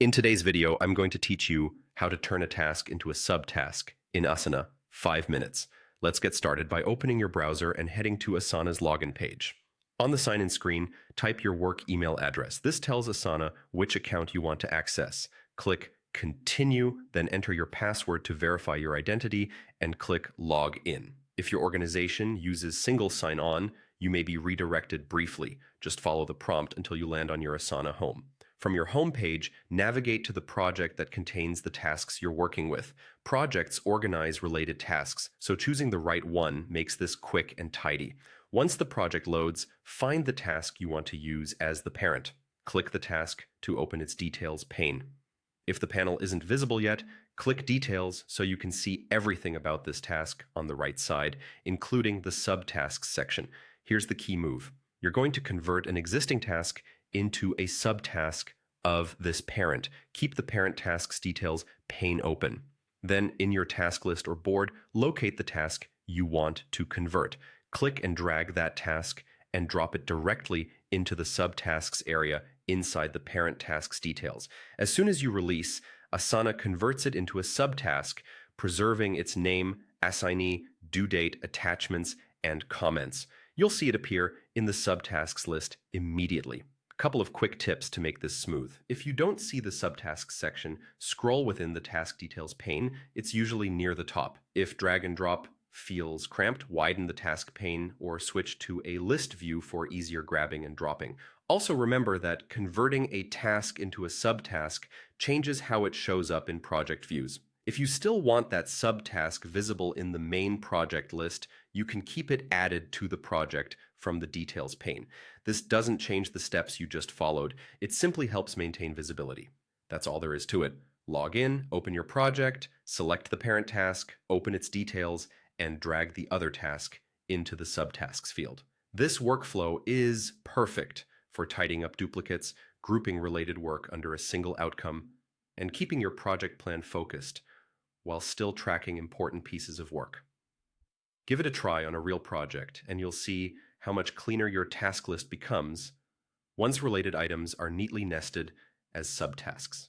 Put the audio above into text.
In today's video, I'm going to teach you how to turn a task into a subtask in Asana, 5 minutes. Let's get started by opening your browser and heading to Asana's login page. On the sign-in screen, type your work email address. This tells Asana which account you want to access. Click Continue, then enter your password to verify your identity, and click Log In. If your organization uses single sign-on, you may be redirected briefly. Just follow the prompt until you land on your Asana home. From your home page, navigate to the project that contains the tasks you're working with. Projects organize related tasks, so choosing the right one makes this quick and tidy. Once the project loads, find the task you want to use as the parent. Click the task to open its details pane. If the panel isn't visible yet, click Details so you can see everything about this task on the right side, including the Subtasks section. Here's the key move. You're going to convert an existing task into a subtask of this parent. Keep the parent task's details pane open. Then, in your task list or board, locate the task you want to convert. Click and drag that task and drop it directly into the subtasks area inside the parent task's details. As soon as you release, Asana converts it into a subtask, preserving its name, assignee, due date, attachments, and comments. You'll see it appear in the subtasks list immediately. A couple of quick tips to make this smooth. If you don't see the subtasks section, scroll within the task details pane. It's usually near the top. If drag and drop feels cramped, widen the task pane or switch to a list view for easier grabbing and dropping. Also remember that converting a task into a subtask changes how it shows up in project views. If you still want that subtask visible in the main project list, you can keep it added to the project from the details pane. This doesn't change the steps you just followed. It simply helps maintain visibility. That's all there is to it. Log in, open your project, select the parent task, open its details, and drag the other task into the subtasks field. This workflow is perfect for tidying up duplicates, grouping related work under a single outcome, and keeping your project plan focused while still tracking important pieces of work. Give it a try on a real project, and you'll see how much cleaner your task list becomes once related items are neatly nested as subtasks.